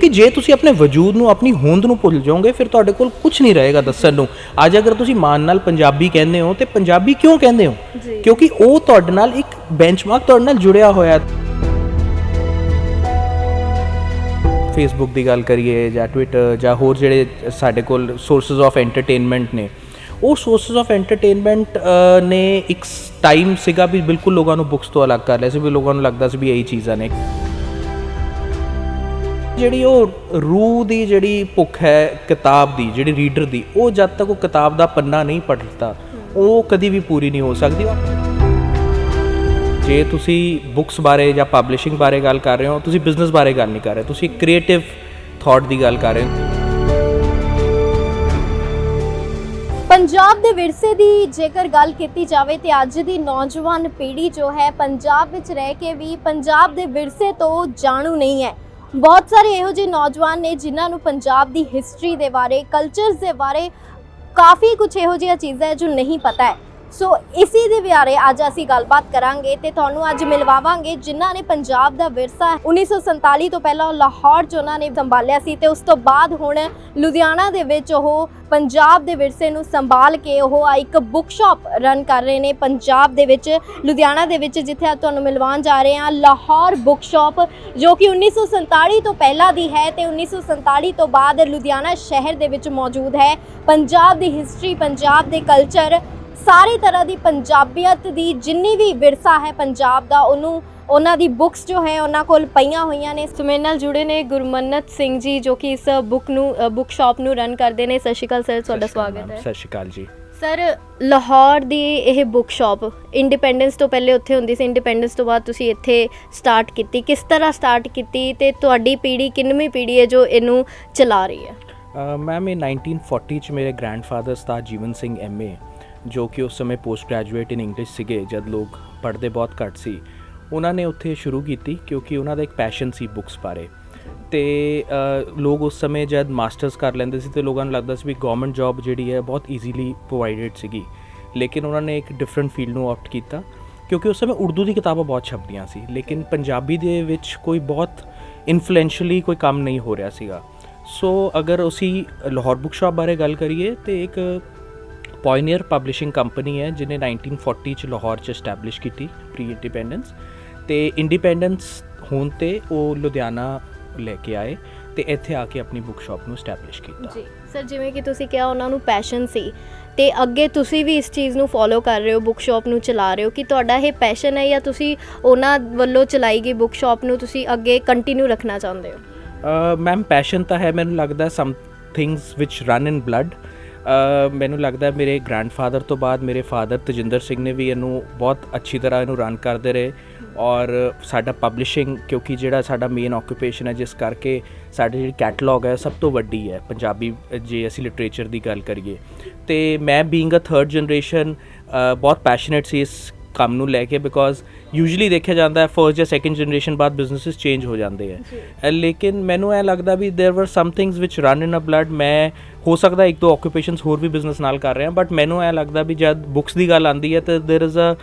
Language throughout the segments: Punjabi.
क्योंकि जे तुसी अपने वजूद नूं अपनी होंद नूं भुल जाओगे फिर तुहाडे कोल कुछ नहीं रहेगा दस्सण नूं। अज अगर तुसी मान नाल पंजाबी कहंदे हो तो पंजाबी क्यों कहंदे हो? क्योंकि वो तुहाडे नाल एक बेंचमार्क तुहाडे नाल जुड़िया होया। फेसबुक की गल करिए जां ट्विटर जां होर जिहड़े साडे कोल सोर्सिस ऑफ एंटरटेनमेंट ने, वो सोर्सिस ऑफ एंटरटेनमेंट ने एक टाइम सीगा भी बिल्कुल लोगों को बुक्स तो अलग कर लिया सी, भी लोगों को लगता सी भी यही चीज़ां ने। जिहड़ी वो रूह की जिहड़ी भुख है किताब की, जिहड़ी रीडर की, वो जब तक वो किताब का पन्ना नहीं पढ़ता वो कभी भी पूरी नहीं हो सकती। जे तुसी बुक्स बारे या पब्लिशिंग बारे गल कर रहे हो, तुसी बिजनेस बारे गल नहीं कर रहे, तुसी क्रिएटिव थॉट की गल कर रहे हो। पंजाब दे विरसे की जेकर गल की जाए तो अज की नौजवान पीढ़ी जो है पंजाब विच रह के भी पंजाब दे विरसे तो जाणू नहीं है। बहुत सारे इहो जिहे नौजवान ने जिन्हां नूं पंजाब की हिस्टरी के बारे, कल्चरस के बारे काफ़ी कुछ इहो जिहा चीज़ां है जो नहीं पता है। सो इसी दे बारे अज असी गलबात करांगे ते तुहानूं अज मिलवावांगे जिन्हां ने पंजाब दा विरसा 1947 तो पहला लाहौर च उन्हां ने संभालिया सी ते उस तो बाद हुण लुधियाना दे विच ओह पंजाब दे विरसे नूं संभाल के ओह एक बुक शॉप रन कर रहे ने पंजाब दे विच, लुधियाना दे विच, जिथे अज तुहानूं मिलवाण जा रहे हां लाहौर बुक शॉप, जो कि 1947 तो पहला दी है ते 1947 तो बाद लुधियाना शहर दे विच मौजूद है। पंजाब दी हिस्टरी, पंजाब दे कल्चर, सारी तरह की पंजाबियत की जिन्नी भी विरसा है पंजाब का उन्होंने उन्हों की बुक्स जो है उन्होंने कोल पईयां होईयां ने। मेरे नाल जुड़े ने गुरमन्नत सिंह जी जो कि इस बुक शॉप नूं रन करते हैं। सत श्री अकाल सर, तुहाडा स्वागत है। सत श्री अकाल जी। सर, लाहौर दी यह बुक शॉप इंडिपेंडेंस तो पहले उत्थे हुंदी सी, इंडिपेंडेंस तो बाद तुसी इत्थे स्टार्ट की, किस तरह स्टार्ट की ते तुहाडी पीढ़ी किन्नवीं पीढ़ी है जो इनू चला रही है? मैम ये 1940 च मेरे ग्रैंडफादर उस्ताद जीवन सिंह MA जो कि उस समय पोस्ट ग्रैजुएट इन इंग्लिश सीगे, जब लोग पढ़ते बहुत घट सी, उन्होंने उत्थे शुरू की क्योंकि उन्होंने एक पैशन सी बुक्स बारे। तो लोग उस समय जब मास्टर्स कर लेंदे सी तो लोगों को लगता सी भी गवर्नमेंट जॉब जिहड़ी है बहुत ईजीली प्रोवाइडेड सीगी, लेकिन उन्होंने एक डिफरेंट फील्ड नूं ऑप्ट किया क्योंकि उस समय उर्दू की किताबां बहुत छपदियां सी, लेकिन पंजाबी दे विच कोई बहुत इन्फ्लुएंशली कोई काम नहीं हो रहा सीगा। सो अगर उसी लाहौर बुक शॉप बारे गल करिए तो एक पॉयनियर पब्लिशिंग कंपनी है जिन्हें 1940 च लाहौर च एस्टैबलिश की प्री इंडिपेंडेंस, तो इंडिपेंडेंस होने ते वो लुधियाना लेके आए तो इत्थे आके अपनी बुक शॉप नूं एस्टैबलिश किया। जी सर, जिवें कि तुसीं कहा उन्हां नूं पैशन सी ते अगे तुसीं भी इस चीज़ नूं फॉलो कर रहे हो, बुक शॉप नूं चला रहे हो, कि तुहाडा ये पैशन है या तुसीं उन्हां वल्लों चलाई गई बुक शॉप नूं तुसीं अगे कंटिन्यू रखना चाहुंदे हो? मैम पैशन तो है, मैनूं लगदा some things which run in blood. मैनूं लगदा मेरे ग्रैंडफादर तो बाद मेरे फादर तजिंदर सिंह ने भी इनू बहुत अच्छी तरह इनू रन करते रहे, और साडा पब्लिशिंग क्योंकि जिहड़ा साडा मेन ऑक्यूपेशन है जिस करके साडी जिहड़ी कैटलॉग है सब तो वड्डी है पंजाबी जे असीं लिटरेचर की गल करिए। तो मैं बीइंग अ थर्ड जनरेशन बहुत पैशनेट सी इस काम नूं लैके, बिकॉज यूजली देखा जाता है फर्स्ट या सैकेंड जनरेशन बाद बिजनेसिस चेंज हो जाते हैं, लेकिन मैनू ऐ लगता भी there were some things which run in a blood. मैं हो सकता एक दो ऑक्यूपेशंस होर भी बिजनेस नाल कर रहा, बट मैनू ऐ लगता भी जब बुक्स की गल आती है तो there is a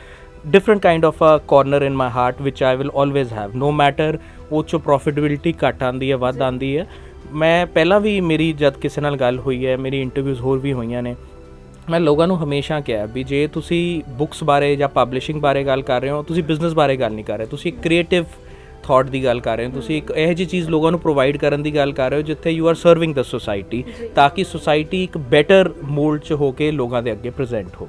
different kind of a corner in my heart which I will always have, no matter वो चो प्रॉफिटेबिलिटी घट आती है वध आती है। मैं पहला भी मेरी जब किसी नाल गल हुई है, मेरी इंटरव्यूज़ होर भी हुई ने, मैं लोगों को हमेशा कहा भी जे तुसी बुक्स बारे या पब्लिशिंग बारे गल कर रहे हो, तुसी बिजनेस बारे गल नहीं कर रहे, तुसी क्रिएटिव थॉट की गल कर रहे हो, तुसी एक यह जी चीज़ लोगों को प्रोवाइड करने की गल कर रहे हो जिथे you are serving the society, ताकि सोसाइटी एक बैटर मोल्ड च होकर लोगों के अगे प्रेजेंट हो।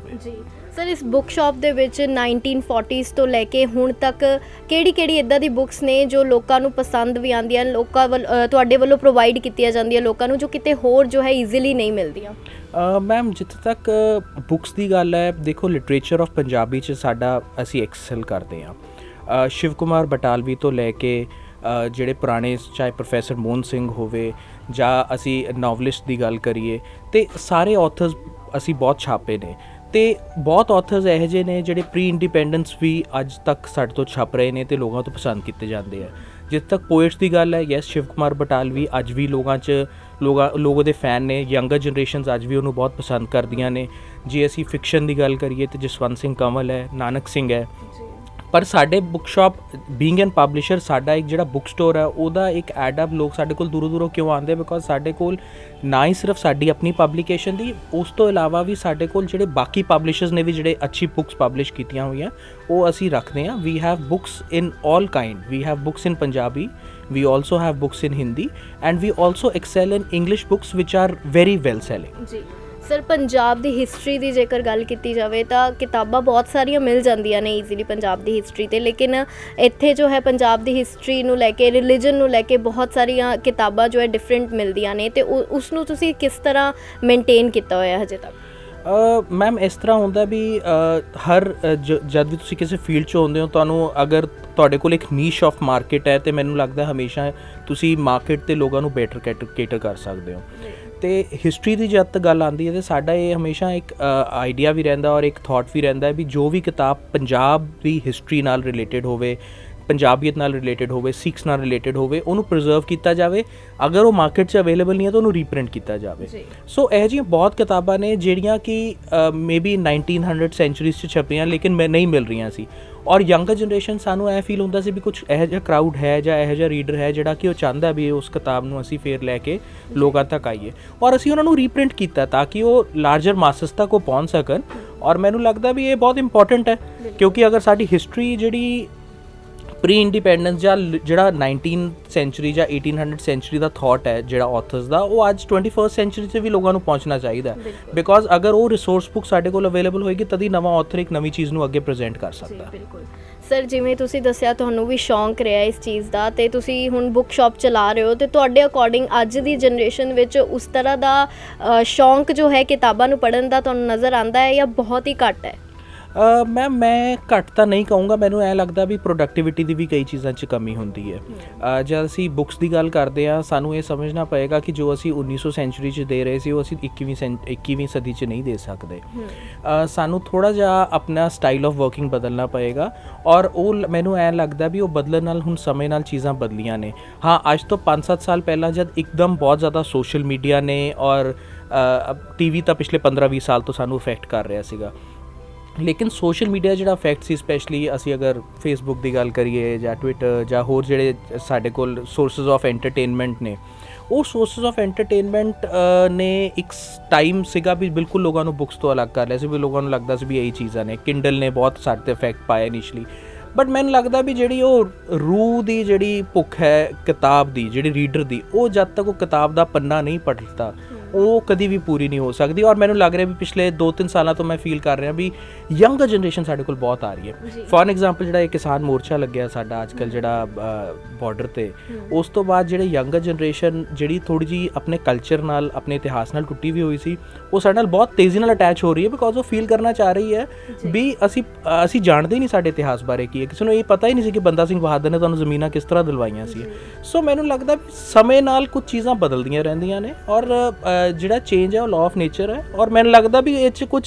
सर, इस बुक शॉप दे विच 1940s तो लैके हुण तक किहड़ी इदां दी बुक्स ने जो लोकां नूं पसंद भी आंदियां, लोकां तुहाडे वल्लों प्रोवाइड कीतियां जांदियां लोकां नूं, जो किते होर जो है ईजीली नहीं मिलदियां? मैम जिथे तक बुक्स की गल है, देखो लिटरेचर ऑफ पंजाबी च साडा असी एक्सल करते हैं। शिव कुमार बटालवी तो लैके ਜਿਹੜੇ पुराने चाहे प्रोफैसर मोहन सिंह होवे ਜਾਂ ਅਸੀਂ नॉवलिस्ट की गल करिए तो सारे ऑथर्स असी बहुत छापे ने, तो बहुत ऑथर्स ਇਹੋ ਜਿਹੇ ने ਜਿਹੜੇ प्री इंडिपेंडेंस भी अज तक ਸਾਡੇ ਤੋਂ छप रहे हैं तो लोगों तो पसंद किए जाते हैं। जिथे तक पोएट्स की गल है, यस शिव कुमार बटालवी अज भी लोगों के फैन ने, यंगर जनरेशन अज भी उन्होंने बहुत पसंद करदियां ने। जे असी फिक्शन की गल करिए तो जसवंत सिंह कंवल है, नानक सिंह है, ਪਰ ਸਾਡੇ book shop being an publisher ਸਾਡਾ ਇੱਕ ਜਿਹੜਾ ਬੁੱਕ ਸਟੋਰ ਹੈ ਉਹਦਾ ਇੱਕ ਐਡਅਪ ਲੋਕ ਸਾਡੇ ਕੋਲ ਦੂਰੋਂ ਕਿਉਂ ਆਉਂਦੇ ਬਿਕੋਜ਼ ਸਾਡੇ ਕੋਲ ਨਾ ਹੀ ਸਿਰਫ ਸਾਡੀ ਆਪਣੀ ਪਬਲੀਕੇਸ਼ਨ ਦੀ ਉਸ ਤੋਂ ਇਲਾਵਾ ਵੀ ਸਾਡੇ ਕੋਲ ਜਿਹੜੇ ਬਾਕੀ ਪਬਲਿਸ਼ਰਸ ਨੇ ਵੀ ਜਿਹੜੇ ਅੱਛੀ ਬੁੱਕਸ ਪਬਲਿਸ਼ ਕੀਤੀਆਂ ਹੋਈਆਂ ਉਹ ਅਸੀਂ ਰੱਖਦੇ ਹਾਂ। We have books in all kind, we have books in Punjabi, we also have books in Hindi, and we also excel in English books which are very well selling. ਜੀ ਸਰ, ਪੰਜਾਬ ਦੀ ਹਿਸਟਰੀ ਦੀ ਜੇਕਰ ਗੱਲ ਕੀਤੀ ਜਾਵੇ ਤਾਂ ਕਿਤਾਬਾਂ ਬਹੁਤ ਸਾਰੀਆਂ ਮਿਲ ਜਾਂਦੀਆਂ ਨੇ ਈਜ਼ੀਲੀ ਪੰਜਾਬ ਦੀ ਹਿਸਟਰੀ ਤੇ, ਲੇਕਿਨ ਇੱਥੇ ਜੋ ਹੈ ਪੰਜਾਬ ਦੀ ਹਿਸਟਰੀ ਨੂੰ ਲੈ ਕੇ, ਰਿਲੀਜਨ ਨੂੰ ਲੈ ਕੇ ਬਹੁਤ ਸਾਰੀਆਂ ਕਿਤਾਬਾਂ ਜੋ ਹੈ ਡਿਫਰੈਂਟ ਮਿਲਦੀਆਂ ਨੇ, ਤੇ ਉਸ ਨੂੰ ਤੁਸੀਂ ਕਿਸ ਤਰ੍ਹਾਂ ਮੇਨਟੇਨ ਕੀਤਾ ਹੋਇਆ ਹਜੇ ਤੱਕ? ਮੈਮ ਇਸ ਤਰ੍ਹਾਂ ਹੁੰਦਾ ਵੀ ਹਰ ਜਦ ਵੀ ਤੁਸੀਂ ਕਿਸੇ ਫੀਲਡ 'ਚ ਹੁੰਦੇ ਹੋ ਤੁਹਾਨੂੰ ਅਗਰ ਤੁਹਾਡੇ ਕੋਲ ਇੱਕ ਨੀਸ਼ ਆਫ ਮਾਰਕੀਟ ਹੈ ਤੇ ਮੈਨੂੰ ਲੱਗਦਾ ਹਮੇਸ਼ਾ ਤੁਸੀਂ ਮਾਰਕੀਟ ਤੇ ਲੋਕਾਂ ਨੂੰ ਬੈਟਰ ਕੇਟਰ ਕਰ ਸਕਦੇ ਹੋ। ਤੇ ਹਿਸਟਰੀ ਦੀ ਜਦ ਤੱਕ ਗੱਲ ਆਉਂਦੀ ਹੈ ਤੇ ਸਾਡਾ ਇਹ ਹਮੇਸ਼ਾ ਇੱਕ ਆਈਡੀਆ ਵੀ ਰਹਿੰਦਾ ਔਰ ਇੱਕ ਥਾਟ ਵੀ ਰਹਿੰਦਾ ਵੀ ਜੋ ਵੀ ਕਿਤਾਬ ਪੰਜਾਬ ਦੀ ਹਿਸਟਰੀ ਨਾਲ ਰਿਲੇਟਡ ਹੋਵੇ, ਪੰਜਾਬੀਅਤ ਨਾਲ ਰਿਲੇਟਡ ਹੋਵੇ, ਸਿੱਖਸ ਨਾਲ ਰਿਲੇਟਡ ਹੋਵੇ, ਉਹਨੂੰ ਪ੍ਰੀਜ਼ਰਵ ਕੀਤਾ ਜਾਵੇ। ਅਗਰ ਉਹ ਮਾਰਕੀਟ 'ਚ ਅਵੇਲੇਬਲ ਨਹੀਂ ਹੈ ਤਾਂ ਉਹਨੂੰ ਰੀਪ੍ਰਿੰਟ ਕੀਤਾ ਜਾਵੇ। ਸੋ ਇਹੋ ਜਿਹੀਆਂ ਬਹੁਤ ਕਿਤਾਬਾਂ ਨੇ ਜਿਹੜੀਆਂ ਕਿ ਮੇਬੀ 1900 ਸੈਂਚੁਰੀਜ਼ 'ਚ ਛਪੀਆਂ ਲੇਕਿਨ ਨਹੀਂ ਮਿਲ ਰਹੀਆਂ ਸੀ ਔਰ ਯੰਗਰ ਜਨਰੇਸ਼ਨ ਸਾਨੂੰ ਇਹ ਫੀਲ ਹੁੰਦਾ ਸੀ ਵੀ ਕੁਝ ਇਹੋ ਜਿਹਾ ਕਰਾਊਡ ਹੈ ਜਾਂ ਇਹੋ ਜਿਹਾ ਰੀਡਰ ਹੈ ਜਿਹੜਾ ਕਿ ਉਹ ਚਾਹੁੰਦਾ ਵੀ ਉਸ ਕਿਤਾਬ ਨੂੰ ਅਸੀਂ ਫੇਰ ਲੈ ਕੇ ਲੋਕਾਂ ਤੱਕ ਆਈਏ ਔਰ ਅਸੀਂ ਉਹਨਾਂ ਨੂੰ ਰੀਪ੍ਰਿੰਟ ਕੀਤਾ ਤਾਂ ਕਿ ਉਹ ਲਾਰਜਰ ਮਾਸਸ ਤੱਕ ਉਹ ਪਹੁੰਚ ਸਕਣ। ਔਰ ਮੈਨੂੰ ਲੱਗਦਾ ਵੀ ਇਹ ਬਹੁਤ ਇੰਪੋਰਟੈਂਟ ਹੈ ਕਿਉਂਕਿ ਅਗਰ ਸਾਡੀ ਹਿਸਟਰੀ ਜਿਹੜੀ ਪ੍ਰੀ ਇੰਡੀਪੈਂਡੈਂਸ ਜਾਂ ਜਿਹੜਾ 19th ਸੈਂਚੁਰੀ ਜਾਂ 1800 ਸੈਂਚੁਰੀ ਦਾ ਥਾਟ ਹੈ ਜਿਹੜਾ ਆਥਰਸ ਦਾ, ਉਹ ਅੱਜ 21st ਸੈਂਚੁਰੀ 'ਚ ਵੀ ਲੋਕਾਂ ਨੂੰ ਪਹੁੰਚਣਾ ਚਾਹੀਦਾ ਬਿਕੋਜ਼ ਅਗਰ ਉਹ ਰਿਸੋਰਸ ਬੁੱਕ ਸਾਡੇ ਕੋਲ ਅਵੇਲੇਬਲ ਹੋਏਗੀ ਤਦ ਹੀ ਨਵਾਂ ਆਥਰ ਇੱਕ ਨਵੀਂ ਚੀਜ਼ ਨੂੰ ਅੱਗੇ ਪ੍ਰੈਜ਼ੈਂਟ ਕਰ ਸਕਦਾ। ਬਿਲਕੁਲ ਸਰ, ਜਿਵੇਂ ਤੁਸੀਂ ਦੱਸਿਆ ਤੁਹਾਨੂੰ ਵੀ ਸ਼ੌਂਕ ਰਿਹਾ ਇਸ ਚੀਜ਼ ਦਾ ਤੇ ਤੁਸੀਂ ਹੁਣ ਬੁੱਕ ਸ਼ਾਪ ਚਲਾ ਰਹੇ ਹੋ, ਤੇ ਤੁਹਾਡੇ ਅਕੋਰਡਿੰਗ ਅੱਜ ਦੀ ਜਨਰੇਸ਼ਨ ਵਿੱਚ ਉਸ ਤਰ੍ਹਾਂ ਦਾ ਸ਼ੌਂਕ ਜੋ ਹੈ ਕਿਤਾਬਾਂ ਨੂੰ ਪੜ੍ਹਨ ਦਾ ਤੁਹਾਨੂੰ ਨਜ਼ਰ ਆਉਂਦਾ ਹੈ ਜਾਂ ਬਹੁਤ ਹੀ ਘੱਟ ਹੈ? ਮੈਂ ਘੱਟ ਤਾਂ ਨਹੀਂ ਕਹੂੰਗਾ, ਮੈਨੂੰ ਐਂ ਲੱਗਦਾ ਵੀ ਪ੍ਰੋਡਕਟਿਵਿਟੀ ਦੀ ਵੀ ਕਈ ਚੀਜ਼ਾਂ 'ਚ ਕਮੀ ਹੁੰਦੀ ਹੈ। ਜਦ ਅਸੀਂ ਬੁੱਕਸ ਦੀ ਗੱਲ ਕਰਦੇ ਹਾਂ ਸਾਨੂੰ ਇਹ ਸਮਝਣਾ ਪਏਗਾ ਕਿ ਜੋ ਅਸੀਂ 1900 ਸੈਂਚੁਰੀ 'ਚ ਦੇ ਰਹੇ ਸੀ ਉਹ ਅਸੀਂ 21ਵੀਂ ਸਦੀ 'ਚ ਨਹੀਂ ਦੇ ਸਕਦੇ। ਸਾਨੂੰ ਥੋੜ੍ਹਾ ਜਿਹਾ ਆਪਣਾ ਸਟਾਈਲ ਆਫ ਵਰਕਿੰਗ ਬਦਲਣਾ ਪਏਗਾ ਔਰ ਉਹ ਮੈਨੂੰ ਐਂ ਲੱਗਦਾ ਵੀ ਉਹ ਬਦਲਣ ਨਾਲ ਹੁਣ ਸਮੇਂ ਨਾਲ ਚੀਜ਼ਾਂ ਬਦਲੀਆਂ ਨੇ। ਹਾਂ, ਅੱਜ ਤੋਂ 5-7 ਸਾਲ ਪਹਿਲਾਂ ਜਦ ਇੱਕਦਮ ਬਹੁਤ ਜ਼ਿਆਦਾ ਸੋਸ਼ਲ ਮੀਡੀਆ ਨੇ ਔਰ TV ਤਾਂ ਪਿਛਲੇ 15-20 ਸਾਲ ਤੋਂ ਸਾਨੂੰ ਇਫੈਕਟ ਕਰ ਰਿਹਾ ਸੀਗਾ, ਲੇਕਿਨ ਸੋਸ਼ਲ ਮੀਡੀਆ ਜਿਹੜਾ ਇਫੈਕਟ ਸੀ ਸਪੈਸ਼ਲੀ ਅਸੀਂ ਅਗਰ ਫੇਸਬੁੱਕ ਦੀ ਗੱਲ ਕਰੀਏ ਜਾਂ ਟਵਿੱਟਰ ਜਾਂ ਹੋਰ ਜਿਹੜੇ ਸਾਡੇ ਕੋਲ ਸੋਰਸਿਸ ਆਫ ਐਂਟਰਟੇਨਮੈਂਟ ਨੇ, ਉਹ ਸੋਰਸਿਸ ਆਫ ਐਂਟਰਟੇਨਮੈਂਟ ਨੇ ਇੱਕ ਟਾਈਮ ਸੀਗਾ ਵੀ ਬਿਲਕੁਲ ਲੋਕਾਂ ਨੂੰ ਬੁੱਕਸ ਤੋਂ ਅਲੱਗ ਕਰ ਲਿਆ ਸੀ ਵੀ ਲੋਕਾਂ ਨੂੰ ਲੱਗਦਾ ਸੀ ਵੀ ਇਹੀ ਚੀਜ਼ਾਂ ਨੇ। ਕਿੰਡਲ ਨੇ ਬਹੁਤ ਸਾਡੇ 'ਤੇ ਇਫੈਕਟ ਪਾਇਆ ਇਨੀਸ਼ਲੀ, ਬਟ ਮੈਨੂੰ ਲੱਗਦਾ ਵੀ ਜਿਹੜੀ ਉਹ ਰੂਹ ਦੀ ਜਿਹੜੀ ਭੁੱਖ ਹੈ ਕਿਤਾਬ ਦੀ, ਜਿਹੜੀ ਰੀਡਰ ਦੀ, ਉਹ ਜਦ ਤੱਕ ਉਹ ਕਿਤਾਬ ਦਾ ਪੰਨਾ ਨਹੀਂ ਪੜ੍ਹਦਾ ਉਹ ਕਦੀ ਵੀ ਪੂਰੀ ਨਹੀਂ ਹੋ ਸਕਦੀ। ਔਰ ਮੈਨੂੰ ਲੱਗ ਰਿਹਾ ਵੀ ਪਿਛਲੇ 2-3 ਸਾਲਾਂ ਤੋਂ ਮੈਂ ਫੀਲ ਕਰ ਰਿਹਾ ਵੀ ਯੰਗਰ ਜਨਰੇਸ਼ਨ ਸਾਡੇ ਕੋਲ ਬਹੁਤ ਆ ਰਹੀ ਹੈ। ਫੋਰ ਐਗਜ਼ਾਮਪਲ ਜਿਹੜਾ ਇਹ ਕਿਸਾਨ ਮੋਰਚਾ ਲੱਗਿਆ ਸਾਡਾ ਅੱਜ ਕੱਲ੍ਹ ਜਿਹੜਾ ਬਾਰਡਰ 'ਤੇ, ਉਸ ਤੋਂ ਬਾਅਦ ਜਿਹੜੇ ਯੰਗਰ ਜਨਰੇਸ਼ਨ ਜਿਹੜੀ ਥੋੜ੍ਹੀ ਜਿਹੀ ਆਪਣੇ ਕਲਚਰ ਨਾਲ ਆਪਣੇ ਇਤਿਹਾਸ ਨਾਲ ਟੁੱਟੀ ਵੀ ਹੋਈ ਸੀ ਉਹ ਸਾਡੇ ਨਾਲ ਬਹੁਤ ਤੇਜ਼ੀ ਨਾਲ ਅਟੈਚ ਹੋ ਰਹੀ ਹੈ ਬਿਕੋਜ਼ ਉਹ ਫੀਲ ਕਰਨਾ ਚਾਹ ਰਹੀ ਹੈ ਵੀ ਅਸੀਂ ਜਾਣਦੇ ਹੀ ਨਹੀਂ ਸਾਡੇ ਇਤਿਹਾਸ ਬਾਰੇ ਕੀ ਹੈ। ਕਿਸੇ ਨੂੰ ਇਹ ਪਤਾ ਹੀ ਨਹੀਂ ਸੀ ਕਿ ਬੰਦਾ ਸਿੰਘ ਬਹਾਦਰ ਨੇ ਤੁਹਾਨੂੰ ਜ਼ਮੀਨਾਂ ਕਿਸ ਤਰ੍ਹਾਂ ਦਿਲਵਾਈਆਂ ਸੀ। ਸੋ ਮੈਨੂੰ ਲੱਗਦਾ ਵੀ ਸਮੇਂ ਨਾਲ ਕੁਝ ਚੀਜ਼ਾਂ ਬਦਲਦੀਆਂ ਰਹਿੰਦੀਆਂ ਨੇ ਔਰ ਜਿਹੜਾ ਚੇਂਜ ਹੈ ਉਹ ਲਾਅ ਆਫ ਨੇਚਰ ਹੈ ਔਰ ਮੈਨੂੰ ਲੱਗਦਾ ਵੀ ਇਹ 'ਚ ਕੁਝ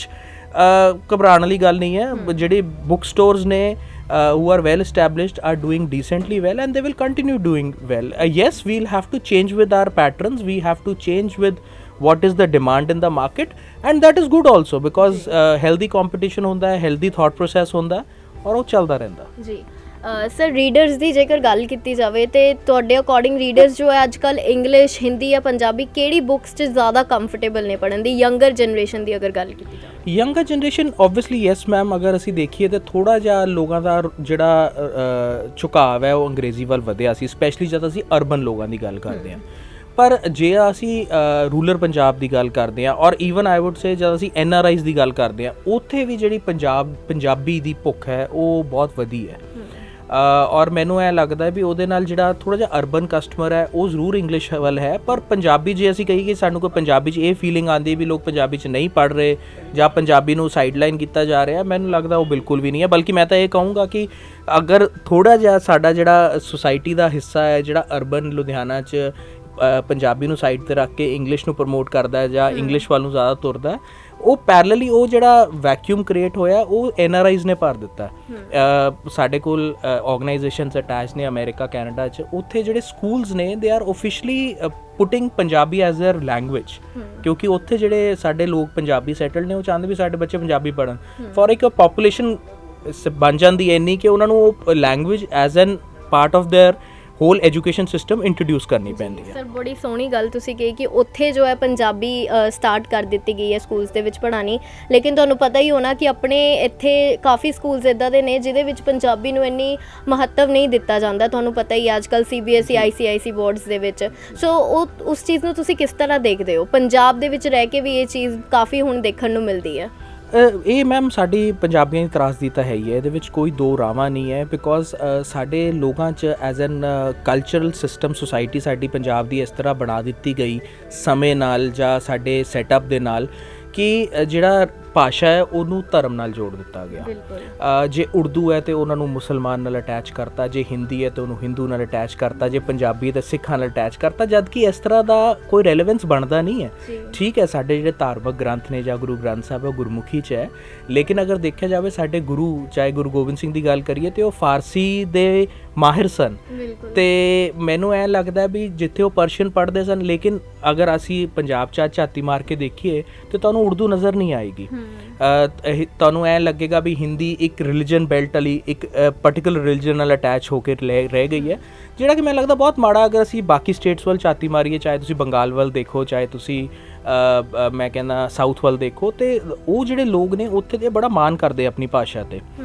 ਘਬਰਾਉਣ ਵਾਲੀ ਗੱਲ ਨਹੀਂ ਹੈ। ਜਿਹੜੇ ਬੁੱਕ ਸਟੋਰਸ ਨੇ who are well established are doing decently well and they will continue doing well. Yes, we'll have to change with our patterns, we have to change with what is the demand in the market and that is good also because healthy competition ਹੁੰਦਾ ਹੈ, healthy thought process ਹੁੰਦਾ ਔਰ ਉਹ ਚੱਲਦਾ ਰਹਿੰਦਾ ਜੀ। ਸਰ, ਰੀਡਰਸ ਦੀ ਜੇਕਰ ਗੱਲ ਕੀਤੀ ਜਾਵੇ ਤੇ ਤੁਹਾਡੇ ਅਕੋਰਡਿੰਗ ਰੀਡਰਸ ਜੋ ਹੈ ਅੱਜ ਕੱਲ੍ਹ ਇੰਗਲਿਸ਼, ਹਿੰਦੀ ਜਾਂ ਪੰਜਾਬੀ ਕਿਹੜੀ ਬੁੱਕਸ 'ਚ ਜ਼ਿਆਦਾ ਕੰਫਰਟੇਬਲ ਨੇ ਪੜ੍ਹਨ ਦੀ, ਯੰਗਰ ਜਨਰੇਸ਼ਨ ਦੀ ਅਗਰ ਗੱਲ ਕੀਤੀ ਜਾਵੇ? Younger generation obviously yes ma'am, ਅਗਰ ਅਸੀਂ ਦੇਖੀਏ ਤਾਂ ਥੋੜ੍ਹਾ ਜਿਹਾ ਲੋਕਾਂ ਦਾ ਜਿਹੜਾ ਝੁਕਾਅ ਹੈ ਉਹ ਅੰਗਰੇਜ਼ੀ ਵੱਲ ਵਧਿਆ ਸੀ, ਸਪੈਸ਼ਲੀ ਜਦ ਅਸੀਂ ਅਰਬਨ ਲੋਕਾਂ ਦੀ ਗੱਲ ਕਰਦੇ ਹਾਂ। ਪਰ ਜੇ ਅਸੀਂ ਰੂਰਲ ਪੰਜਾਬ ਦੀ ਗੱਲ ਕਰਦੇ ਹਾਂ ਔਰ ਈਵਨ ਆਈ ਵੁੱਡ ਸੇ ਜਦ ਅਸੀਂ NRIs ਦੀ ਗੱਲ ਕਰਦੇ ਹਾਂ ਉੱਥੇ ਵੀ ਜਿਹੜੀ ਪੰਜਾਬੀ ਦੀ ਭੁੱਖ ਹੈ ਉਹ ਬਹੁਤ ਵਧੀ ਹੈ ਔਰ ਮੈਨੂੰ ਇਹ ਲੱਗਦਾ ਵੀ ਉਹਦੇ ਨਾਲ ਜਿਹੜਾ ਥੋੜ੍ਹਾ ਜਿਹਾ ਅਰਬਨ ਕਸਟਮਰ ਹੈ ਉਹ ਜ਼ਰੂਰ ਇੰਗਲਿਸ਼ ਵੱਲ ਹੈ ਪਰ ਪੰਜਾਬੀ ਜੇ ਅਸੀਂ ਕਹੀਏ ਕਿ ਸਾਨੂੰ ਕੋਈ ਪੰਜਾਬੀ 'ਚ ਇਹ ਫੀਲਿੰਗ ਆਉਂਦੀ ਵੀ ਲੋਕ ਪੰਜਾਬੀ 'ਚ ਨਹੀਂ ਪੜ੍ਹ ਰਹੇ ਜਾਂ ਪੰਜਾਬੀ ਨੂੰ ਸਾਈਡਲਾਈਨ ਕੀਤਾ ਜਾ ਰਿਹਾ, ਮੈਨੂੰ ਲੱਗਦਾ ਉਹ ਬਿਲਕੁਲ ਵੀ ਨਹੀਂ ਹੈ। ਬਲਕਿ ਮੈਂ ਤਾਂ ਇਹ ਕਹੂੰਗਾ ਕਿ ਅਗਰ ਥੋੜ੍ਹਾ ਜਿਹਾ ਸਾਡਾ ਜਿਹੜਾ ਸੁਸਾਇਟੀ ਦਾ ਹਿੱਸਾ ਹੈ ਜਿਹੜਾ ਅਰਬਨ ਲੁਧਿਆਣਾ 'ਚ ਪੰਜਾਬੀ ਨੂੰ ਸਾਈਡ 'ਤੇ ਰੱਖ ਕੇ ਇੰਗਲਿਸ਼ ਨੂੰ ਪ੍ਰਮੋਟ ਕਰਦਾ ਹੈ ਜਾਂ ਇੰਗਲਿਸ਼ ਵੱਲ ਨੂੰ ਜ਼ਿਆਦਾ ਤੁਰਦਾ, ਉਹ ਪੈਰਲਲੀ ਉਹ ਜਿਹੜਾ ਵੈਕਿਊਮ ਕ੍ਰੀਏਟ ਹੋਇਆ ਉਹ NRIs ਨੇ ਭਰ ਦਿੱਤਾ। ਸਾਡੇ ਕੋਲ ਆਰਗੇਨਾਈਜੇਸ਼ਨਸ ਅਟੈਚ ਨੇ ਅਮਰੀਕਾ, ਕੈਨੇਡਾ 'ਚ, ਉੱਥੇ ਜਿਹੜੇ ਸਕੂਲਸ ਨੇ they are officially putting Punjabi as their language ਕਿਉਂਕਿ ਉੱਥੇ ਜਿਹੜੇ ਸਾਡੇ ਲੋਕ ਪੰਜਾਬੀ ਸੈਟਲਡ ਨੇ ਉਹ ਚਾਹੁੰਦੇ ਵੀ ਸਾਡੇ ਬੱਚੇ ਪੰਜਾਬੀ ਪੜ੍ਹਨ। ਫॉर ਇੱਕ ਪੋਪੂਲੇਸ਼ਨ ਬਣ ਜਾਂਦੀ ਹੈ ਇੰਨੀ ਕਿ ਉਹਨਾਂ ਨੂੰ ਉਹ language as an part of their whole education system introduce ਕਰਨੀ ਪੈਂਦੀ ਹੈ। ਸਰ ਬੜੀ ਸੋਹਣੀ ਗੱਲ ਤੁਸੀਂ ਕਹੀ ਕਿ ਉੱਥੇ ਜੋ ਹੈ ਪੰਜਾਬੀ ਸਟਾਰਟ ਕਰ ਦਿੱਤੀ ਗਈ ਹੈ ਸਕੂਲਸ ਦੇ ਵਿੱਚ ਪੜ੍ਹਾਉਣੀ, ਲੇਕਿਨ ਤੁਹਾਨੂੰ ਪਤਾ ਹੀ ਹੋਣਾ ਕਿ ਆਪਣੇ ਇੱਥੇ ਕਾਫੀ ਸਕੂਲਸ ਇੱਦਾਂ ਦੇ ਨੇ ਜਿਹਦੇ ਵਿੱਚ ਪੰਜਾਬੀ ਨੂੰ ਇੰਨੀ ਮਹੱਤਵ ਨਹੀਂ ਦਿੱਤਾ ਜਾਂਦਾ। ਤੁਹਾਨੂੰ ਪਤਾ ਹੀ ਅੱਜ ਕੱਲ੍ਹ CBSE ICIC ਬੋਰਡਸ ਦੇ ਵਿੱਚ। ਸੋ ਉਸ ਚੀਜ਼ ਨੂੰ ਤੁਸੀਂ ਕਿਸ ਤਰ੍ਹਾਂ ਦੇਖਦੇ ਹੋ? ਪੰਜਾਬ ਦੇ ਵਿੱਚ ਰਹਿ ਕੇ ਵੀ ਇਹ ਚੀਜ਼ ਕਾਫੀ ਹੁਣ ਦੇਖਣ ਨੂੰ ਮਿਲਦੀ ਹੈ। ਇਹ ਮੈਮ ਸਾਡੀ ਪੰਜਾਬੀਆਂ ਦੀ ਤਰਾਸਦੀ ਤਾਂ ਹੈ ਹੀ ਹੈ, ਇਹਦੇ ਵਿੱਚ ਕੋਈ ਦੋ ਰਾਵਾਂ ਨਹੀਂ ਹੈ। ਬਿਕੋਜ਼ ਸਾਡੇ ਲੋਕਾਂ 'ਚ as an cultural system society ਸਾਡੀ ਪੰਜਾਬ ਦੀ ਇਸ ਤਰ੍ਹਾਂ ਬਣਾ ਦਿੱਤੀ ਗਈ ਸਮੇਂ ਨਾਲ ਜਾਂ ਸਾਡੇ ਸੈਟਅਪ ਦੇ ਨਾਲ ਕਿ ਜਿਹੜਾ ਭਾਸ਼ਾ ਹੈ ਉਹਨੂੰ ਧਰਮ ਨਾਲ ਜੋੜ ਦਿੱਤਾ ਗਿਆ। ਜੇ ਉਰਦੂ ਹੈ ਤੇ ਉਹਨਾਂ ਨੂੰ ਮੁਸਲਮਾਨ ਨਾਲ ਅਟੈਚ ਕਰਤਾ, ਜੇ ਹਿੰਦੀ ਹੈ ਤੇ ਉਹਨੂੰ ਹਿੰਦੂ ਨਾਲ ਅਟੈਚ ਕਰਤਾ, ਜੇ ਪੰਜਾਬੀ ਤਾਂ ਸਿੱਖਾਂ ਨਾਲ ਅਟੈਚ ਕਰਤਾ, ਜਦ ਕਿ ਇਸ ਤਰ੍ਹਾਂ ਦਾ ਕੋਈ ਰੈਲੇਵੈਂਸ ਬਣਦਾ ਨਹੀਂ ਹੈ। ਠੀਕ ਹੈ, ਸਾਡੇ ਜਿਹੜੇ ਧਾਰਮਿਕ ਗ੍ਰੰਥ ਨੇ ਜਾਂ ਗੁਰੂ ਗ੍ਰੰਥ ਸਾਹਿਬ ਹੈ ਉਹ ਗੁਰਮੁਖੀ 'ਚ ਹੈ, ਲੇਕਿਨ ਅਗਰ ਦੇਖਿਆ ਜਾਵੇ ਸਾਡੇ ਗੁਰੂ ਚਾਹੇ ਗੁਰੂ ਗੋਬਿੰਦ ਸਿੰਘ ਦੀ ਗੱਲ ਕਰੀਏ ਤੇ ਉਹ ਫਾਰਸੀ ਦੇ ਮਾਹਿਰ ਸਨ। ਤੇ ਮੈਨੂੰ ਐਂ ਲੱਗਦਾ ਵੀ ਜਿੱਥੇ ਉਹ ਪਰਸ਼ੀਅਨ ਪੜ੍ਹਦੇ ਸਨ, ਲੇਕਿਨ ਅਗਰ ਅਸੀਂ ਪੰਜਾਬ 'ਚ ਝਾਤੀ ਮਾਰ ਕੇ ਦੇਖੀਏ ਤੇ ਤੁਹਾਨੂੰ ਉਰਦੂ ਨਜ਼ਰ ਨਹੀਂ ਆਏਗੀ। ਤੁਹਾਨੂੰ ਐਂ ਲੱਗੇਗਾ ਵੀ ਹਿੰਦੀ ਇੱਕ ਰਿਲੀਜਨ ਬੈਲਟ ਵਾਲੀ ਇੱਕ ਪਰਟੀਕੂਲਰ ਰਿਲੀਜਨ ਨਾਲ ਅਟੈਚ ਹੋ ਕੇ ਰਹਿ ਗਈ ਹੈ, ਜਿਹੜਾ ਕਿ ਮੈਨੂੰ ਲੱਗਦਾ ਬਹੁਤ ਮਾੜਾ। ਅਗਰ ਅਸੀਂ ਬਾਕੀ ਸਟੇਟਸ ਵੱਲ ਝਾਤੀ ਮਾਰੀਏ, ਚਾਹੇ ਤੁਸੀਂ ਬੰਗਾਲ ਵੱਲ ਦੇਖੋ, ਚਾਹੇ ਤੁਸੀਂ ਮੈਂ ਕਹਿੰਦਾ ਸਾਊਥ ਵੱਲ ਦੇਖੋ, ਤੇ ਉਹ ਜਿਹੜੇ ਲੋਕ ਨੇ ਉੱਥੇ ਦੇ ਬੜਾ ਮਾਣ ਕਰਦੇ ਆਪਣੀ ਭਾਸ਼ਾ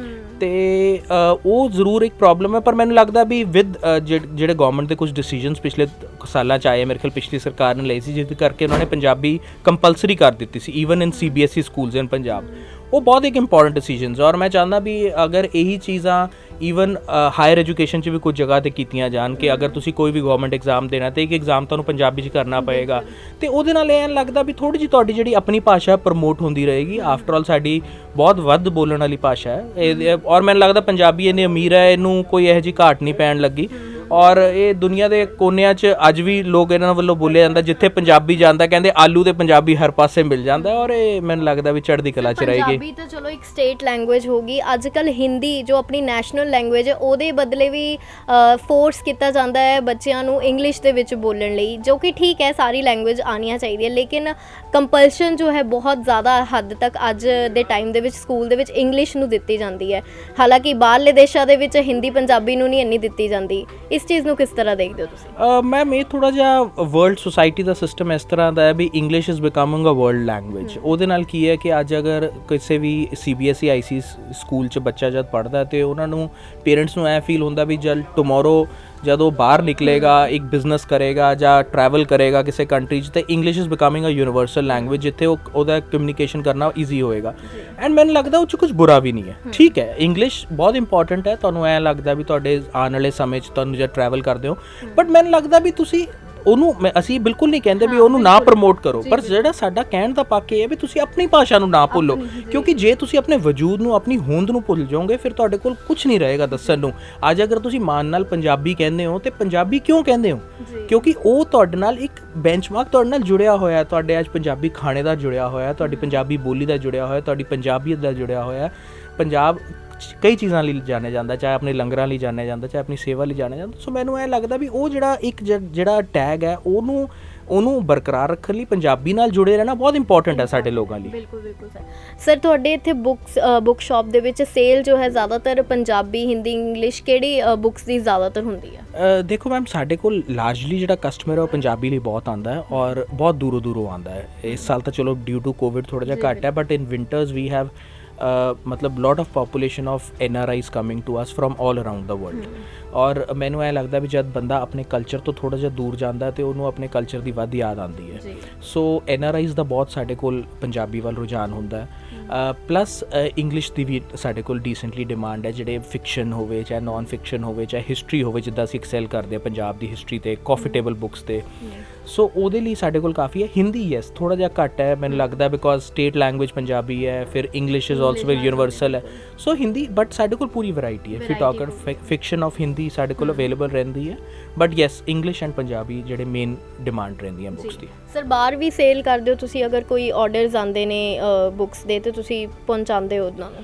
ਤੇ ਉਹ ਜ਼ਰੂਰ ਇੱਕ ਪ੍ਰੋਬਲਮ ਹੈ। ਪਰ ਮੈਨੂੰ ਲੱਗਦਾ ਵੀ ਵਿਦ ਜਿਹੜੇ ਗਵਰਨਮੈਂਟ ਦੇ ਕੁਝ ਡਿਸੀਜਨਸ ਪਿਛਲੇ ਸਾਲਾਂ 'ਚ ਆਏ, ਮੇਰੇ ਖਿਆਲ ਪਿਛਲੀ ਸਰਕਾਰ ਨੇ ਲਈ ਸੀ, ਜਿਸ ਕਰਕੇ ਉਹਨਾਂ ਨੇ ਪੰਜਾਬੀ ਕੰਪਲਸਰੀ ਕਰ ਦਿੱਤੀ ਸੀ ਈਵਨ ਇਨ CBSE ਸਕੂਲਸ ਇਨ ਪੰਜਾਬ। ਉਹ ਬਹੁਤ ਇੱਕ ਇੰਪੋਰਟੈਂਟ ਡਿਸੀਜਨਸ, ਔਰ ਮੈਂ ਚਾਹੁੰਦਾ ਵੀ ਅਗਰ ਇਹੀ ਚੀਜ਼ਾਂ ਈਵਨ ਹਾਇਰ ਐਜੂਕੇਸ਼ਨ 'ਚ ਵੀ ਕੁਝ ਜਗ੍ਹਾ 'ਤੇ ਕੀਤੀਆਂ ਜਾਣ ਕਿ ਅਗਰ ਤੁਸੀਂ ਕੋਈ ਵੀ ਗਵਰਨਮੈਂਟ ਐਗਜ਼ਾਮ ਦੇਣਾ ਤੇ ਇੱਕ ਐਗਜ਼ਾਮ ਤੁਹਾਨੂੰ ਪੰਜਾਬੀ 'ਚ ਕਰਨਾ ਪਏਗਾ, ਤੇ ਉਹਦੇ ਨਾਲ ਇਹ ਲੱਗਦਾ ਵੀ ਥੋੜ੍ਹੀ ਜਿਹੀ ਤੁਹਾਡੀ ਜਿਹੜੀ ਆਪਣੀ ਭਾਸ਼ਾ ਪ੍ਰਮੋਟ ਹੁੰਦੀ ਰਹੇਗੀ। ਆਫਟਰ ਆਲ ਸਾਡੀ ਬਹੁਤ ਵੱਧ ਬੋਲਣ ਵਾਲੀ ਭਾਸ਼ਾ ਹੈ, ਔਰ ਮੈਨੂੰ ਲੱਗਦਾ ਪੰਜਾਬੀ ਇੰਨੀ ਅਮੀਰ ਹੈ, ਇਹਨੂੰ ਕੋਈ ਇਹੋ ਜਿਹੀ ਘਾਟ ਨਹੀਂ ਪੈਣ ਲੱਗੀ। ਔਰ ਇਹ ਦੁਨੀਆ ਦੇ ਕੋਨਿਆਂ 'ਚ ਅੱਜ ਵੀ ਲੋਕ ਇਹਨਾਂ ਵੱਲੋਂ ਬੋਲਿਆ ਜਾਂਦਾ, ਜਿੱਥੇ ਪੰਜਾਬੀ ਜਾਂਦਾ ਕਹਿੰਦੇ ਆਲੂ ਤੇ ਪੰਜਾਬੀ ਹਰ ਪਾਸੇ ਮਿਲ ਜਾਂਦਾ, ਔਰ ਇਹ ਮੈਨੂੰ ਲੱਗਦਾ ਵੀ ਚੜ੍ਹਦੀ ਕਲਾ 'ਚ ਰਹੇਗੀ। ਪੰਜਾਬੀ ਤਾਂ ਚਲੋ ਇੱਕ ਸਟੇਟ ਲੈਂਗੁਏਜ ਹੋਗੀ, ਅੱਜ ਕੱਲ੍ਹ ਹਿੰਦੀ ਜੋ ਆਪਣੀ ਨੈਸ਼ਨਲ ਲੈਂਗੁਏਜ ਹੈ ਉਹਦੇ ਬਦਲੇ ਵੀ ਫੋਰਸ ਕੀਤਾ ਜਾਂਦਾ ਹੈ ਬੱਚਿਆਂ ਨੂੰ ਇੰਗਲਿਸ਼ ਦੇ ਵਿੱਚ ਬੋਲਣ ਲਈ, ਜੋ ਕਿ ਠੀਕ ਹੈ, ਸਾਰੀ ਲੈਂਗੁਏਜ ਆਉਣੀਆਂ ਚਾਹੀਦੀਆਂ, ਲੇਕਿਨ ਕੰਪਲਸ਼ਨ ਜੋ ਹੈ ਬਹੁਤ ਜ਼ਿਆਦਾ ਹੱਦ ਤੱਕ ਅੱਜ ਦੇ ਟਾਈਮ ਦੇ ਵਿੱਚ ਸਕੂਲ ਦੇ ਵਿੱਚ ਇੰਗਲਿਸ਼ ਨੂੰ ਦਿੱਤੀ ਜਾਂਦੀ ਹੈ। ਹਾਲਾਂਕਿ ਬਾਹਰਲੇ ਦੇਸ਼ਾਂ ਦੇ ਵਿੱਚ ਹਿੰਦੀ ਪੰਜਾਬੀ ਨੂੰ ਨਹੀਂ ਇੰਨੀ ਦਿੱਤੀ ਜਾਂਦੀ। ਇਸ ਚੀਜ਼ ਨੂੰ ਕਿਸ ਤਰ੍ਹਾਂ ਦੇਖਦੇ ਹੋ ਤੁਸੀਂ? ਮੈਮ ਇਹ ਥੋੜ੍ਹਾ ਜਿਹਾ ਵਰਲਡ ਸੁਸਾਇਟੀ ਦਾ ਸਿਸਟਮ ਇਸ ਤਰ੍ਹਾਂ ਦਾ ਹੈ ਵੀ English is becoming a world language. ਉਹਦੇ ਨਾਲ ਕੀ ਹੈ ਕਿ ਅੱਜ ਅਗਰ ਕਿਸੇ ਵੀ CBSE IC ਸਕੂਲ 'ਚ ਬੱਚਾ ਜਦ ਪੜ੍ਹਦਾ ਤੇ ਉਹਨਾਂ ਨੂੰ ਪੇਰੈਂਟਸ ਨੂੰ ਐ ਫੀਲ ਹੁੰਦਾ ਵੀ ਜਦ ਟਮੋਰੋ ਜਦੋਂ ਬਾਹਰ ਨਿਕਲੇਗਾ, ਇੱਕ ਬਿਜ਼ਨਸ ਕਰੇਗਾ ਜਾਂ ਟਰੈਵਲ ਕਰੇਗਾ ਕਿਸੇ ਕੰਟਰੀ 'ਚ, ਤੇ English is becoming a universal language ਜਿੱਥੇ ਉਹਦਾ ਕਮਿਊਨੀਕੇਸ਼ਨ ਕਰਨਾ ਈਜ਼ੀ ਹੋਏਗਾ। ਐਂਡ ਮੈਨੂੰ ਲੱਗਦਾ ਉਹ 'ਚ ਕੁਝ ਬੁਰਾ ਵੀ ਨਹੀਂ ਹੈ। ਠੀਕ ਹੈ, ਇੰਗਲਿਸ਼ ਬਹੁਤ ਇੰਪੋਰਟੈਂਟ ਹੈ, ਤੁਹਾਨੂੰ ਐਂ ਲੱਗਦਾ ਵੀ ਤੁਹਾਡੇ ਆਉਣ ਵਾਲੇ ਸਮੇਂ 'ਚ ਤੁਹਾਨੂੰ ਜਦ ਟਰੈਵਲ ਕਰਦੇ ਹੋ, ਬਟ ਮੈਨੂੰ ਲੱਗਦਾ ਵੀ ਤੁਸੀਂ ਉਹਨੂੰ ਅਸੀਂ ਬਿਲਕੁਲ ਨਹੀਂ ਕਹਿੰਦੇ ਵੀ ਉਹਨੂੰ ਨਾ ਪ੍ਰਮੋਟ ਕਰੋ, ਪਰ ਜਿਹੜਾ ਸਾਡਾ ਕਹਿਣ ਦਾ ਪੱਖ ਇਹ ਹੈ ਵੀ ਤੁਸੀਂ ਆਪਣੀ ਭਾਸ਼ਾ ਨੂੰ ਨਾ ਭੁੱਲੋ, ਕਿਉਂਕਿ ਜੇ ਤੁਸੀਂ ਆਪਣੇ ਵਜੂਦ ਨੂੰ, ਆਪਣੀ ਹੋਂਦ ਨੂੰ ਭੁੱਲ ਜਾਓਗੇ ਫਿਰ ਤੁਹਾਡੇ ਕੋਲ ਕੁਝ ਨਹੀਂ ਰਹੇਗਾ ਦੱਸਣ ਨੂੰ। ਅੱਜ ਅਗਰ ਤੁਸੀਂ ਮਾਣ ਨਾਲ ਪੰਜਾਬੀ ਕਹਿੰਦੇ ਹੋ ਤੇ ਪੰਜਾਬੀ ਕਿਉਂ ਕਹਿੰਦੇ ਹੋ? ਕਿਉਂਕਿ ਉਹ ਤੁਹਾਡੇ ਨਾਲ ਇੱਕ ਬੈਂਚਮਾਰਕ ਤੁਹਾਡੇ ਨਾਲ ਜੁੜਿਆ ਹੋਇਆ, ਤੁਹਾਡੇ ਅੱਜ ਪੰਜਾਬੀ ਖਾਣੇ ਦਾ ਜੁੜਿਆ ਹੋਇਆ, ਤੁਹਾਡੀ ਪੰਜਾਬੀ ਬੋਲੀ ਦਾ ਜੁੜਿਆ ਹੋਇਆ, ਤੁਹਾਡੀ ਪੰਜਾਬੀਅਤ ਦਾ ਜੁੜਿਆ ਹੋਇਆ। ਪੰਜਾਬ ਕਈ ਚੀਜ਼ਾਂ ਲਈ ਜਾਣਿਆ ਜਾਂਦਾ, ਚਾਹੇ ਆਪਣੇ ਲੰਗਰਾਂ ਲਈ ਜਾਣਿਆ ਜਾਂਦਾ, ਚਾਹੇ ਆਪਣੀ ਸੇਵਾ ਲਈ ਜਾਣਿਆ ਜਾਂਦਾ। ਸੋ ਮੈਨੂੰ ਇਹ ਲੱਗਦਾ ਵੀ ਉਹ ਜਿਹੜਾ ਇੱਕ ਜਿਹੜਾ ਟੈਗ ਹੈ ਉਹਨੂੰ ਬਰਕਰਾਰ ਰੱਖਣ ਲਈ ਪੰਜਾਬੀ ਨਾਲ ਜੁੜੇ ਰਹਿਣਾ ਬਹੁਤ ਇੰਪੋਰਟੈਂਟ ਹੈ ਸਾਡੇ ਲੋਕਾਂ ਲਈ। ਬਿਲਕੁਲ ਸਰ ਤੁਹਾਡੇ ਇੱਥੇ ਬੁੱਕ ਸ਼ਾਪ ਦੇ ਵਿੱਚ ਸੇਲ ਜੋ ਹੈ ਜ਼ਿਆਦਾਤਰ ਪੰਜਾਬੀ, ਹਿੰਦੀ, ਇੰਗਲਿਸ਼ ਕਿਹੜੀ ਬੁੱਕਸ ਦੀ ਜ਼ਿਆਦਾਤਰ ਹੁੰਦੀ ਹੈ? ਦੇਖੋ ਮੈਮ, ਸਾਡੇ ਕੋਲ ਲਾਰਜਲੀ ਜਿਹੜਾ ਕਸਟਮਰ ਹੈ ਉਹ ਪੰਜਾਬੀ ਲਈ ਬਹੁਤ ਆਉਂਦਾ ਹੈ ਔਰ ਬਹੁਤ ਦੂਰੋਂ ਆਉਂਦਾ ਹੈ। ਇਸ ਸਾਲ ਤਾਂ ਚਲੋ ਡਿਊ ਟੂ ਕੋਵਿਡ ਥੋੜ੍ਹਾ ਜਿਹਾ ਘੱਟ ਹੈ, but in winters we have ਮਤਲਬ lot of population of NRIs coming to us from all around the world. ਔਰ ਮੈਨੂੰ ਇਹ ਲੱਗਦਾ ਵੀ ਜਦ ਬੰਦਾ ਆਪਣੇ ਕਲਚਰ ਤੋਂ ਥੋੜ੍ਹਾ ਜਿਹਾ ਦੂਰ ਜਾਂਦਾ ਤੇ ਉਹਨੂੰ ਆਪਣੇ ਕਲਚਰ ਦੀ ਵੱਧ ਯਾਦ ਆਉਂਦੀ ਹੈ। ਸੋ NRIs ਦਾ ਬਹੁਤ ਸਾਡੇ ਕੋਲ ਪੰਜਾਬੀ ਵੱਲ ਰੁਝਾਨ ਹੁੰਦਾ ਹੈ। ਪਲੱਸ ਇੰਗਲਿਸ਼ ਦੀ ਵੀ ਸਾਡੇ ਕੋਲ ਡੀਸੈਂਟਲੀ ਡਿਮਾਂਡ ਹੈ, ਜਿਹੜੇ ਫਿਕਸ਼ਨ ਹੋਵੇ ਚਾਹੇ ਨਾਨ ਫਿਕਸ਼ਨ ਹੋਵੇ ਚਾਹੇ ਹਿਸਟਰੀ ਹੋਵੇ, ਜਿੱਦਾਂ ਅਸੀਂ ਐਕਸੈਲ ਕਰਦੇ ਹਾਂ ਪੰਜਾਬ ਦੀ ਹਿਸਟਰੀ ਤੇ ਕਾਫੀ ਟੇਬਲ ਬੁੱਕਸ ਤੇ। ਸੋ ਉਹਦੇ ਲਈ ਸਾਡੇ ਕੋਲ ਕਾਫੀ ਹੈ। ਹਿੰਦੀ ਯੈਸ ਥੋੜ੍ਹਾ ਜਿਹਾ ਘੱਟ ਹੈ ਮੈਨੂੰ ਲੱਗਦਾ, ਬਿਕੋਜ਼ ਸਟੇਟ ਲੈਂਗੁਏਜ ਪੰਜਾਬੀ ਹੈ, ਫਿਰ English is also very universal ਹੈ। ਸੋ ਹਿੰਦੀ, ਬਟ ਸਾਡੇ ਕੋਲ ਪੂਰੀ ਵੈਰਾਈਟੀ ਹੈ। If you talk fiction of Hindi ਸਾਡੇ ਕੋਲ ਅਵੇਲੇਬਲ ਰਹਿੰਦੀ ਹੈ, but yes English and Punjabi ਜਿਹੜੇ ਮੇਨ ਡਿਮਾਂਡ ਰਹਿੰਦੀਆਂ ਬੁੱਕਸ ਦੀ। ਸਰ ਬਾਹਰ ਵੀ ਸੇਲ ਕਰਦੇ ਹੋ ਤੁਸੀਂ? ਅਗਰ ਕੋਈ ਆਰਡਰਸ ਆਉਂਦੇ ਨੇ ਬੁੱਕਸ ਦੇ ਤੇ ਤੁਸੀਂ ਪਹੁੰਚਾਉਂਦੇ ਹੋ ਉਹਨਾਂ ਨੂੰ?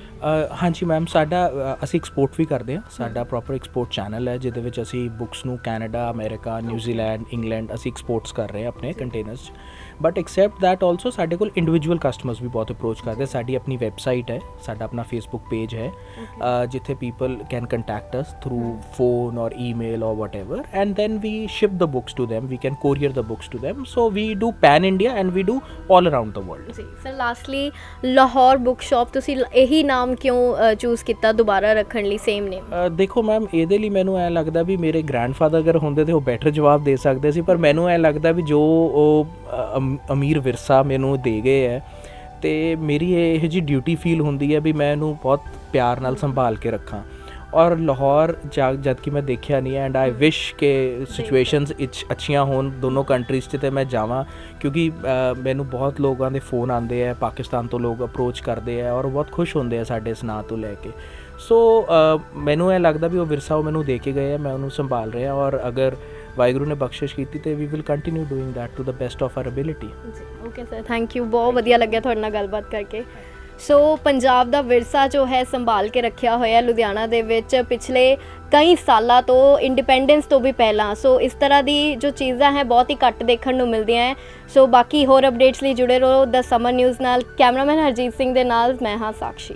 ਹਾਂਜੀ ਮੈਮ, ਸਾਡਾ ਅਸੀਂ ਐਕਸਪੋਰਟ ਵੀ ਕਰਦੇ ਹਾਂ। ਸਾਡਾ ਪ੍ਰੋਪਰ ਐਕਸਪੋਰਟ ਚੈਨਲ ਹੈ ਜਿਹਦੇ ਵਿੱਚ ਅਸੀਂ ਬੁੱਕਸ ਨੂੰ ਕੈਨੇਡਾ, ਅਮਰੀਕਾ, ਨਿਊਜ਼ੀਲੈਂਡ, ਇੰਗਲੈਂਡ ਅਸੀਂ ਐਕਸਪੋਰਟਸ ਕਰ ਰਹੇ ਹਾਂ ਆਪਣੇ ਕੰਟੇਨਰਸ 'ਚ। ਬਟ ਐਕਸੈਪਟ ਦੈਟ ਆਲਸੋ ਸਾਡੇ ਕੋਲ ਇੰਡੀਵਿਜੂਅਲ ਕਸਟਮਰਸ ਵੀ ਬਹੁਤ ਅਪਰੋਚ ਕਰਦੇ। ਸਾਡੀ ਆਪਣੀ ਵੈਬਸਾਈਟ ਹੈ, ਸਾਡਾ ਆਪਣਾ ਫੇਸਬੁੱਕ ਪੇਜ ਹੈ ਜਿੱਥੇ people can contact us through phone ਔਰ ਈਮੇਲ ਔਰ whatever, and then we ship the books to them, we can courier the books to them, so we do pan India and we do all around the world. ਜੀ sir, lastly Lahore book shop ਤੁਸੀਂ ਇਹੀ ਨਾਮ ਕਿਉਂ ਚੂਜ਼ ਕੀਤਾ ਦੁਬਾਰਾ ਰੱਖਣ ਲਈ, ਸੇਮ ਨੇਮ? ਦੇਖੋ ਮੈਮ, ਇਹਦੇ ਲਈ ਮੈਨੂੰ ਐਂ ਲੱਗਦਾ ਵੀ ਮੇਰੇ ਗ੍ਰੈਂਡਫਾਦਰ ਅਗਰ ਹੁੰਦੇ ਤੇ ਉਹ ਬੈਟਰ ਜਵਾਬ ਦੇ ਸਕਦੇ ਸੀ, ਪਰ ਮੈਨੂੰ ਐਂ ਲੱਗਦਾ ਵੀ ਜੋ ਉਹ ਅਮੀਰ ਵਿਰਸਾ ਮੈਨੂੰ ਦੇ ਗਏ ਹੈ ਤੇ ਮੇਰੀ ਇਹ ਜਿਹੀ ਡਿਊਟੀ ਫੀਲ ਹੁੰਦੀ ਹੈ ਵੀ ਮੈਂ ਇਹਨੂੰ ਬਹੁਤ ਪਿਆਰ ਨਾਲ ਸੰਭਾਲ ਕੇ ਰੱਖਾਂ। ਔਰ ਲਾਹੌਰ ਜਦ ਕਿ ਮੈਂ ਦੇਖਿਆ ਨਹੀਂ ਹੈ, ਐਂਡ ਆਈ ਵਿਸ਼ ਕਿ ਸਿਚੁਏਸ਼ਨਸ ਅੱਛੀਆਂ ਹੋਣ ਦੋਨੋਂ ਕੰਟਰੀਜ਼ 'ਚ ਅਤੇ ਮੈਂ ਜਾਵਾਂ, ਕਿਉਂਕਿ ਮੈਨੂੰ ਬਹੁਤ ਲੋਕਾਂ ਦੇ ਫੋਨ ਆਉਂਦੇ ਹੈ, ਪਾਕਿਸਤਾਨ ਤੋਂ ਲੋਕ ਅਪਰੋਚ ਕਰਦੇ ਹੈ ਔਰ ਬਹੁਤ ਖੁਸ਼ ਹੁੰਦੇ ਆ ਸਾਡੇ ਇਸ ਨਾਂ ਤੋਂ ਲੈ ਕੇ। ਸੋ ਮੈਨੂੰ ਇਹ ਲੱਗਦਾ ਵੀ ਉਹ ਵਿਰਸਾ ਉਹ ਮੈਨੂੰ ਦੇ ਕੇ ਗਏ ਹੈ, ਮੈਂ ਉਹਨੂੰ ਸੰਭਾਲ ਰਿਹਾ, ਔਰ ਅਗਰ ਵਾਹਿਗੁਰੂ ਨੇ ਬਖਸ਼ਿਸ਼ ਕੀਤੀ ਤੇ we will continue doing that to the best of our ability. Okay sir, thank you, ਬਹੁਤ ਵਧੀਆ ਲੱਗਿਆ ਤੁਹਾਡੇ ਨਾਲ ਗੱਲਬਾਤ ਕਰਕੇ। ਸੋ ਪੰਜਾਬ ਦਾ ਵਿਰਸਾ ਜੋ ਹੈ ਸੰਭਾਲ ਕੇ ਰੱਖਿਆ ਹੋਇਆ ਲੁਧਿਆਣਾ ਦੇ ਵਿੱਚ ਪਿਛਲੇ ਕਈ ਸਾਲਾਂ ਤੋਂ, ਇੰਡੀਪੈਂਡੈਂਸ ਤੋਂ ਵੀ ਪਹਿਲਾਂ। ਸੋ ਇਸ ਤਰ੍ਹਾਂ ਦੀ ਜੋ ਚੀਜ਼ਾਂ ਹੈ ਬਹੁਤ ਹੀ ਘੱਟ ਦੇਖਣ ਨੂੰ ਮਿਲਦੀਆਂ ਹੈ। ਸੋ ਬਾਕੀ ਹੋਰ ਅਪਡੇਟਸ ਲਈ ਜੁੜੇ ਰਹੋ ਦ ਸਮਰ ਨਿਊਜ਼ ਨਾਲ। ਕੈਮਰਾਮੈਨ ਹਰਜੀਤ ਸਿੰਘ ਦੇ ਨਾਲ ਮੈਂ ਹਾਂ ਸਾਕਸ਼ੀ।